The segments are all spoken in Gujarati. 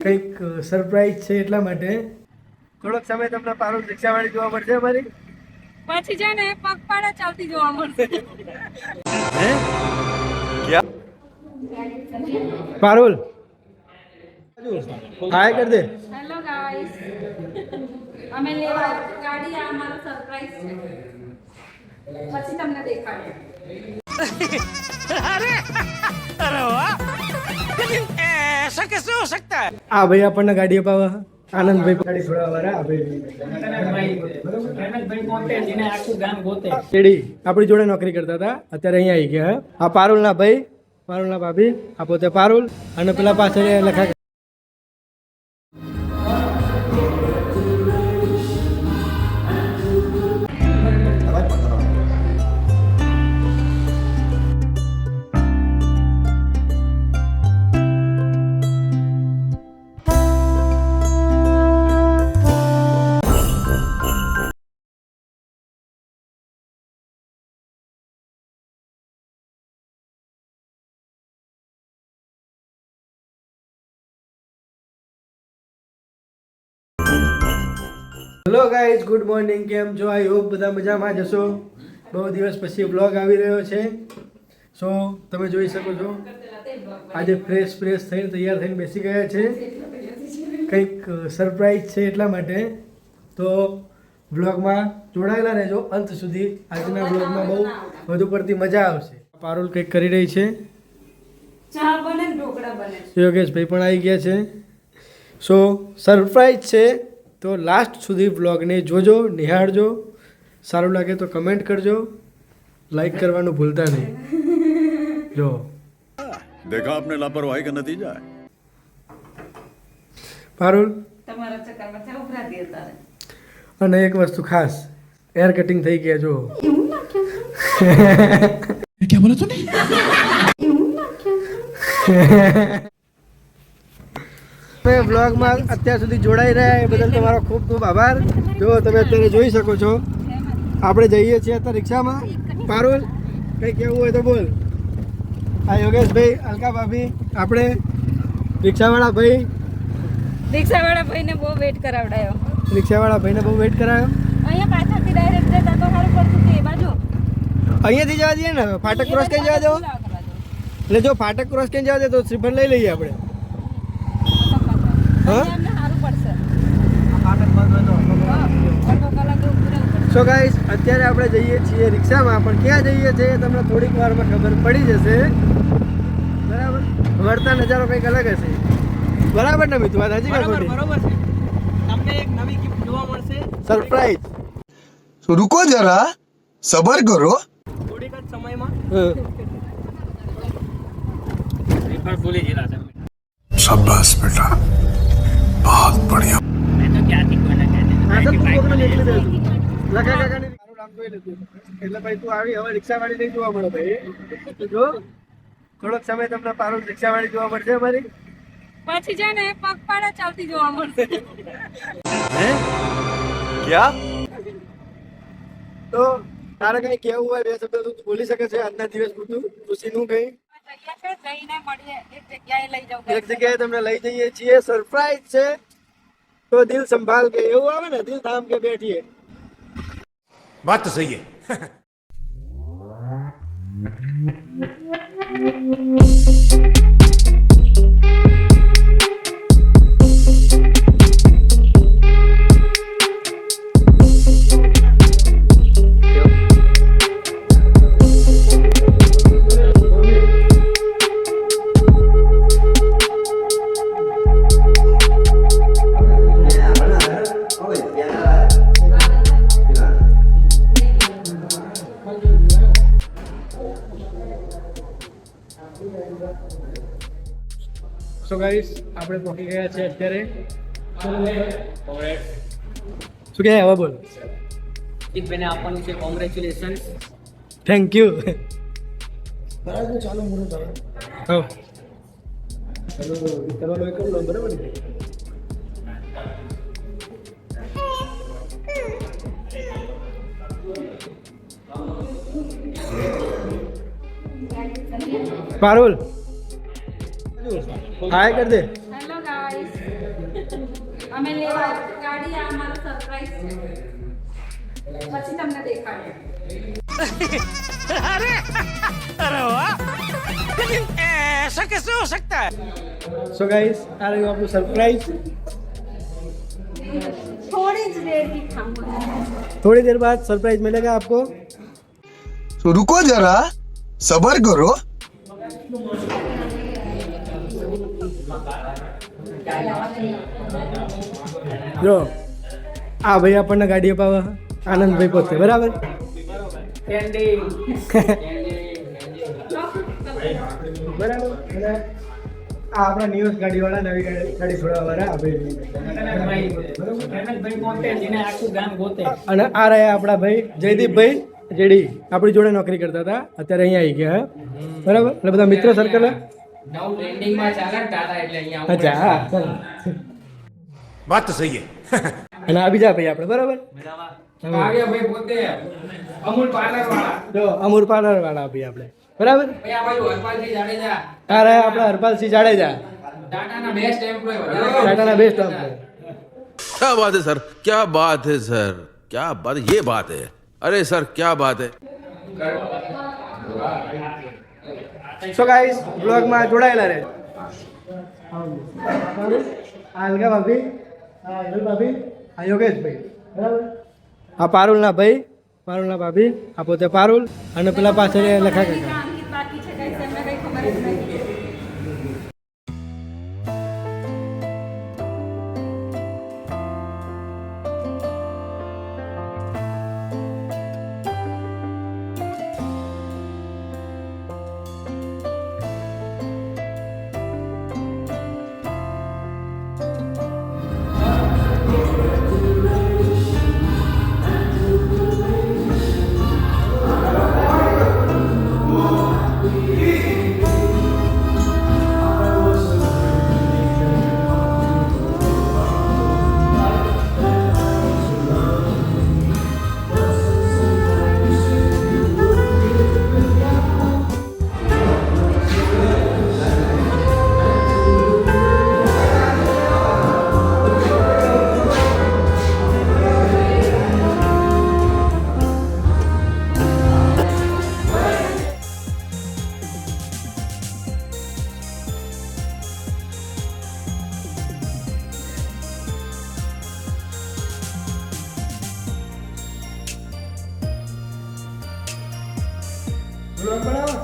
કંઈક સરપ્રાઈઝ છે એટલા માટે થોડોક સમય તમને પારુલ રિક્ષાવાળી જોવા મળશે અમારી પછી છે ને પગપાળા ચાલતી જોવા મળશે હે क्या पारुल हाय कर दे હેલો ગાઈસ અમે લેવા ગાડી આ અમારો સરપ્રાઈઝ છે પછી તમને દેખાડું अरे अरे वाह ऐसा कैसे हो सकता है આ ભાઈ આપણને ગાડી અપાવા આનંદભાઈ ગાડી છોડાવવાના આ ભાઈ કેડી આપણી જોડે નોકરી કરતા હતા અત્યારે અહીંયા આવી ગયા આ પારુલના ભાઈ પારુલના ભાભી આ પોતે પારુલ અને પેલા પાછળ લખા હેલો ગાઈઝ ગુડ મોર્નિંગ કેમ છો આઈ હોપ બધા મજામાં જશો બહુ દિવસ પછી બ્લોગ આવી રહ્યો છે સો તમે જોઈ શકો છો આજે ફ્રેશ થઈને તૈયાર થઈને બેસી ગયા છે કંઈક સરપ્રાઈઝ છે એટલા માટે તો બ્લોગમાં જોડાયેલા રહેજો અંત સુધી આજના બ્લોગમાં બહુ વધુ પડતી મજા આવશે પારુલ કંઈક કરી રહી છે ચા બને ઢોકળા બને યોગેશભાઈ પણ આવી ગયા છે સો સરપ્રાઈઝ છે તો લાસ્ટ સુધી બ્લોગને જોજો નિહાળજો સારું લાગે તો કમેન્ટ કરજો લાઈક કરવાનું ભૂલતા નહીં જો देखा आपने लापरवाही का नतीजा है પારુલ તમારા ચક્કરમાં ચા ઉભરા દે તારે અને એક વસ્તુ ખાસ એર કટિંગ થઈ ગયા જો એવું નાખ્યું क्या बोला तूने એવું નાખ્યું તમે બ્લોગમાં અત્યાર સુધી જોડાઈ રહ્યા એ બદલ તમારો ખૂબ ખૂબ આભાર જો તમે અત્યારે જોઈ શકો છો આપણે જઈએ છીએ અત્યારે રિક્ષામાં પારુલ કંઈ કહેવું હોય તો બોલ આ યોગેશભાઈ અલકા ભાભી આપણે રિક્ષાવાળા ભાઈ રિક્ષાવાળા ભાઈને બહુ વેટ કરાવડાયો રિક્ષાવાળા ભાઈને બહુ વેઇટ કરાયો અહીંયા પાછળથી ડાયરેક્ટ જતા તો સારું પડતું હતું એ બાજુ અહીંયાથી જવા દઈએ ને ફાટક ક્રોસ કઈ જવા દો એટલે જો ફાટક ક્રોસ કઈ જવા દે તો શ્રીફળ લઈ લઈએ આપણે હા સારું પડશે સો ગાઈસ અત્યારે આપણે જઈએ છીએ રિક્ષામાં પણ ક્યાં જઈએ છીએ એ તમને થોડીક વારમાં ખબર પડી જશે બરાબર વળતા નજારો કંઈક અલગ હશે બરાબર ને મિત્ર વાત હજી બરોબર છે તમને એક નવી ગિફ્ટ જોવા મળશે સરપ્રાઈઝ तो रुको जरा सबर करो થોડીક જ સમયમાં હા પેપર ભૂલી ગયેલા છે शाबाश बेटा बहुत बढ़िया મેં તો ક્યાંથી કોઈને કહી આ તો દીધું કોકને નીકળી દે લખા કાકાની મારું નામ જોઈ લેતું એટલે ભાઈ તું આવી હવે રિક્ષાવાળી નહીં જોવા મળે ભાઈ તો જો થોડોક સમય તમને પારુલ રિક્ષાવાળી જોવા મળશે અમારી પછી છે ને પગપાળા ચાલતી જોવા મળશે હે क्या તો તારે કઈ કેવું હોય બે શબ્દ તું બોલી શકે છે આજના દિવસ પૂરતું ખુશીનું કઈ જઈને મળીએ એક જગ્યાએ લઈ જાઉં એક જગ્યાએ તમને લઈ જઈએ છીએ સરપ્રાઈઝ છે તો દિલ સંભાળ કે એવું આવે ને દિલ થામ કે બેઠીએ बात तो सही है સો ગાઈસ આપણે પહોંચી ગયા છે અત્યારે શું કહે હવે બોલ બેને આપવાનું છે કોંગ્રેચ્યુલેશન થેન્ક યુ હા ચલો એક લો બરાબર ને पारुल हाय कर दे હેલો ગાઈસ અમે લેવા ગાડી આ અમારો સરપ્રાઈઝ છે પછી તમને દેખાડે अरे अरे वाह लेकिन ऐसा कैसे हो सकता है સો ગાઈસ આ રહ્યું આપણું સરપ્રાઈઝ. थोड़ी सी देर की खाऊंगा थोड़ी देर बाद सरप्राइज मिलेगा आपको. तो रुको जरा सबर करो. જો આ ભાઈ આપણને ગાડી અપાવે આનંદભાઈ પોતે, બરાબર. બરાબર. અને આ આપણા ન્યૂઝ ગાડીવાળા, નવી ગાડી છોડવાવાળા આ ભાઈ. અને આ રહ્યા આપણા ભાઈ જયદીપભાઈ જેડી, આપણી જોડે નોકરી કરતા હતા, અત્યારે અહીંયા આવી ગયા. બરાબર. એટલે બધા મિત્રો સર્કલ. અચ્છા, હા. बात तो सही है. અને આ બીજા ભાઈ આપણે, બરાબર. જો અમૂલ પાર્લર વાળા ભાઈ આપણે, બરાબર. આ રહ્યા આપણા હરપાલસિંહ જાડેજા, ટાટાના બેસ્ટ એમ્પ્લોય. क्या बात है सर, क्या बात है सर, क्या बात, ये बात है, अरे सर क्या बात है. સો ગાઈસ બ્લોગમાં જોડાયેલા રહે. આ અલગા ભાભી, આ હિરલ ભાભી, આ યોગેશભાઈ, બરાબર. આ પારુલના ભાઈ, પારુલના ભાભી, આ પોતે પારુલ, અને પેલા પાછળ લખા કાકા. અંકિત બાકી છે કઈ એમને કઈ ખબર જ નથી બ્લોગ બનાવો.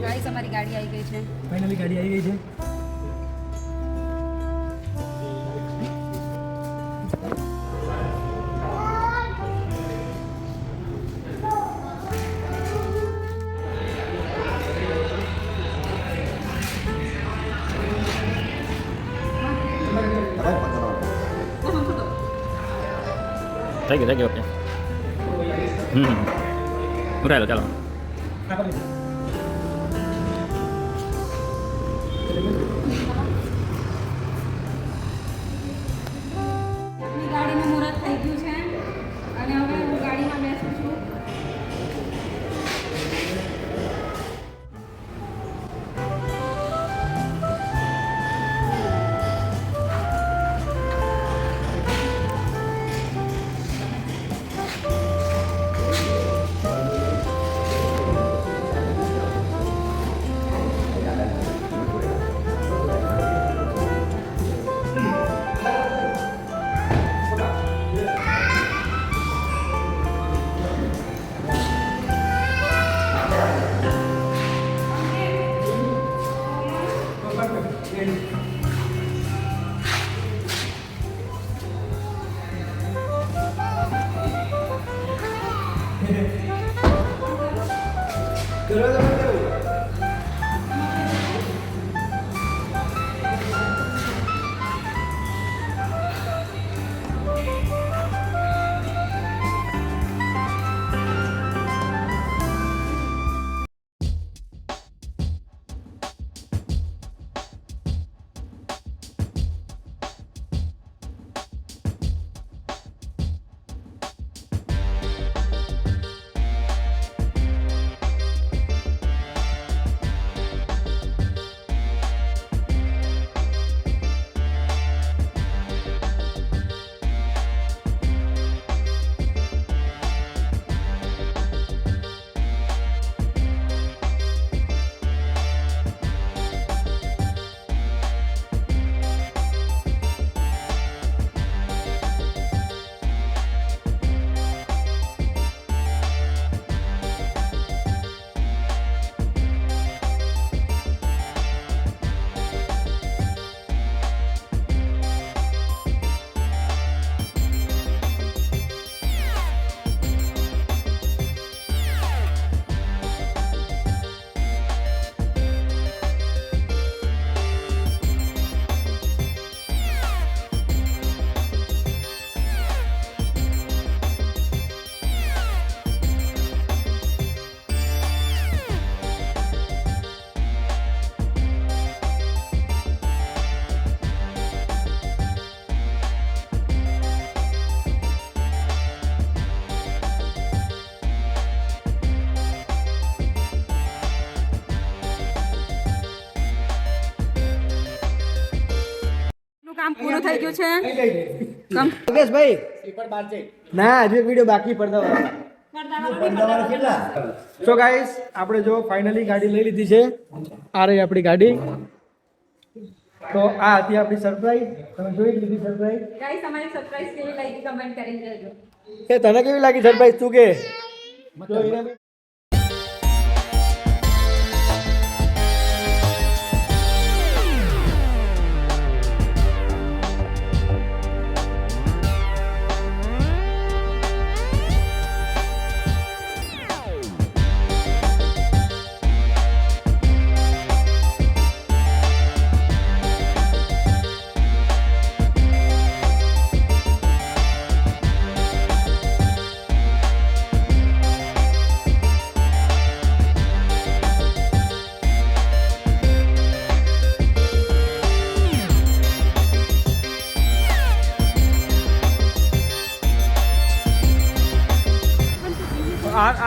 ગાઈસ અમારી ગાડી આવી ગઈ છે. ફાઇનલી ગાડી આવી ગઈ છે. થઈ ગયું ઓકે. ઉડાયેલો ચાલો. આપણી ગાડીનું મુહૂર્ત થઈ ગયું છે અને હવે હું ગાડીમાં બેસું છું. કામ પૂરું થઈ ગયું છે. યોગેશભાઈ ના હજુ એક વિડીયો બાકી પડતા સો ગાઈસ આપણે જો ફાઇનલી ગાડી લઈ લીધી છે. આ રહી આપણી ગાડી. તો આ હતી આપણી સરપ્રાઈઝ. તમે જોઈ લીધી સરપ્રાઈઝ. ગાઈસ અમારી સરપ્રાઈઝ કેવી લાગી કમેન્ટ કરીને જજો. એ તને કેવી લાગી સરપ્રાઈઝ તું કે? જો હીરાબેન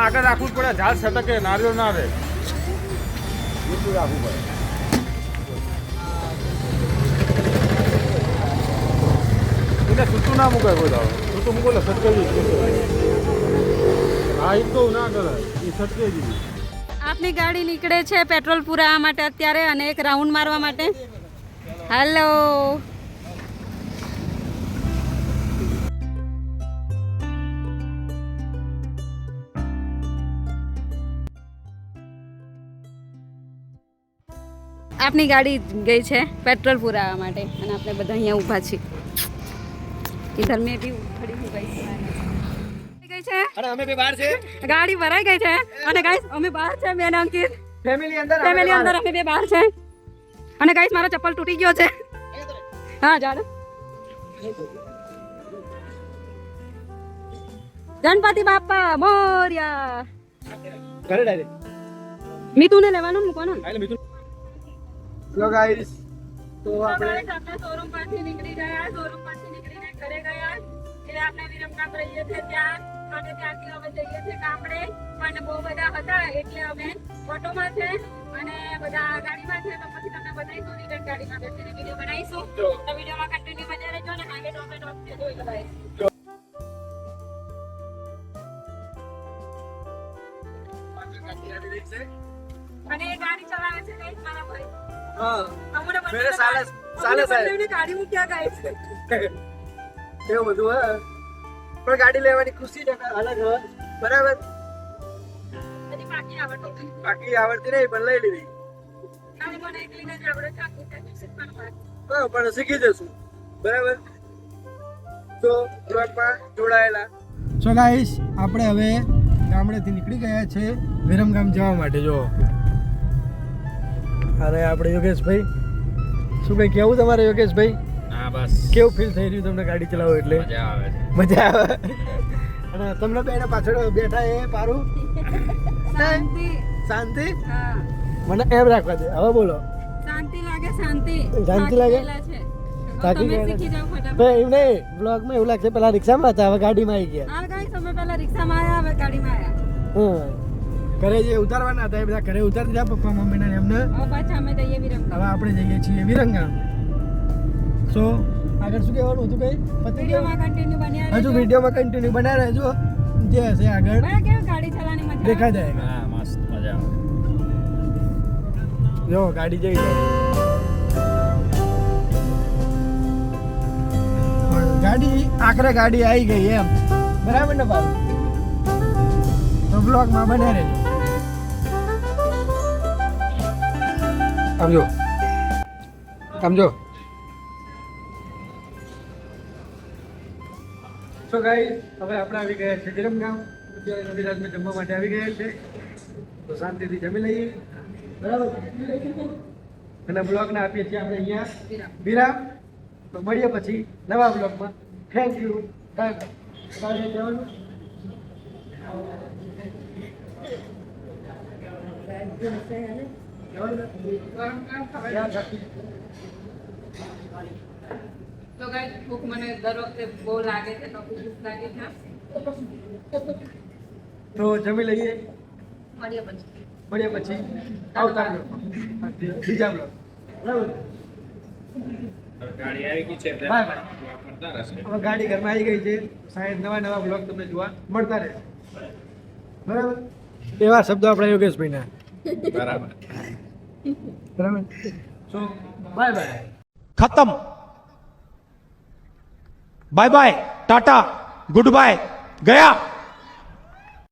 આગળ રાખવું પડે, ઝાડ છટકે, નારિયેળ ના રહે. એટલું રાખવું પડે. એટલે છૂટું ના મુકાય કોઈ દાડો. છૂટું મૂકો એટલે છટકે હા એ તો ના કરે એ છટકે જ. આપની ગાડી નીકળે છે પેટ્રોલ પુરાવા માટે અત્યારે અને એક રાઉન્ડ મારવા માટે. હેલો આપની ગાડી ગઈ છે પેટ્રોલ પુરાવા માટે અને આપણે બધા અહીંયા ઊભા છીએ. इधर में भी खड़ी हूँ गाइस. गई છે અરે અમે બે બહાર છે. ગાડી ભરાઈ ગઈ છે અને ગાઈસ અમે બહાર છે. મેં અંકિત ફેમિલી અંદર અમે બે બહાર છે અને ગાઈસ મારો ચપ્પલ તૂટી ગયો છે. હા જાડો ગણપતિ બાપા મોર્યા. ઘરે ડાયરેક્ટ મીતુને લેવાનું મૂકવાનું. સો ગાઈસ તો આપણે શોરૂમ પરથી નીકળી ગયા. શોરૂમ પરથી નીકળીને ઘરે ગયા એટલે આપણે વિરમગામ રહીએ છીએ ત્યાં અને ત્યાંથી અમે જઈએ છીએ ગામડે. પણ બહુ બધા હતા એટલે અમે ઓટોમાં છે અને બધા ગાડીમાં છે. તો પછી તમને બતાવીશું રિટર્ન ગાડીમાં બેસીને વિડીયો બનાવીશું. તો વિડીયોમાં કન્ટિન્યુ બન્યા રહેજો અને હાઈવે ટોપે ટોપ જોઈ લગાવીશું. અને એ ગાડી ચલાવે છે ગાઈસ મારા ભાઈ. મેરે સાલે સાહેબ ગાડી મૂક્યા ગાઈસ. એવું બધું હે પણ ગાડી લેવાની ખુશી જ અલગ હોય. બરાબર બધી બાકી આવડતી બાકી આવડતી નહીં પણ લઈ લીધી. અને મને એકલીને જ આવડે છે આખું શીખવાનું. હા પણ શીખી જશું. બરાબર તો બ્લોગમાં જોડાયેલા. સો ગાઈસ આપણે હવે ગામડેથી નીકળી ગયા છે વિરમગામ જવા માટે. જો અરે આપણે યોગેશભાઈ, શું કંઈ કહેવું તમારે યોગેશભાઈ? હા બસ કેવું ફીલ થઈ રહ્યું તમને ગાડી ચલાવો એટલે? મજા આવે છે. મજા આવે. અને તમને બેને પાછળ બેઠા એ પારું શાંતિ. શાંતિ હા, મને એમ રાખવા દે. હવે બોલો. શાંતિ લાગે, શાંતિ. શાંતિ લાગે? થાકી ગયેલા છે. થાકી તમે ગયેલા શીખી જાઓ ફટાફટ. ભાઈ એમ નહીં, બ્લોગમાં એવું લાગશે પેલા રિક્ષામાં હતા, હવે ગાડીમાં આવી ગયા. હા ગાઈસ, અમે પહેલા રિક્ષામાં આવ્યા, હવે ગાડીમાં આવ્યા. હા, ઘરે જે ઉતારવાના હતા એ બધા ઘરે ઉતારી દીધા પપ્પા મમ્મીને ને એમને. હવે પાછા અમે જઈએ વિરમગામ. હવે આપણે જઈએ છીએ વિરમગામ. સો આગળ શું કહેવાનું હતું કઈ? વિડીયોમાં કન્ટિન્યુ બન્યા હજુ રહેજો. વિડીયોમાં કન્ટિન્યુ બનાવી રહેજો, જે હશે આગળ ભાઈ કેવું ગાડી ચલાવવાની મજા આવે? દેખા જાય. હા મસ્ત મજા આવે. જો ગાડી જઈ જાય. ગાડી આખરે ગાડી આવી ગઈ એમ, બરાબર ને બાબુ? તો બ્લોગમાં બને રહેજો. સમજો સમજો. સો ગાઈસ, હવે આપણે આવી ગયા છે વિરમગામ. અત્યારે નવીરાજમાં જમવા માટે આવી ગયા છે, તો શાંતિથી જમી લઈએ, બરાબર? અને બ્લોગને આપીએ છીએ આપણે અહીંયા વિરામ. તો મળીએ પછી નવા બ્લોગમાં. Thank you. Bye bye. જવાનું તો ગાઈસ, ભૂખ મને દર વખતે બહુ લાગે છે, તો ભૂખ લાગે છે. તો જમી લઈએ, મળીએ પછી. મળીએ પછી આવતા બ્લોગમાં, બીજા બ્લોગ, બરાબર? ગાડી આવી ગઈ છે. Bye bye. હવે ગાડી ઘરમાં આવી ગઈ છે, સાહેબ નવા નવા બ્લોગ તમને જોવા મળતા રહે, બરાબર? એવા શબ્દો આપણા યોગેશભાઈના, બરાબર. બરાબર? So bye bye. खत्म bye bye tata goodbye गया.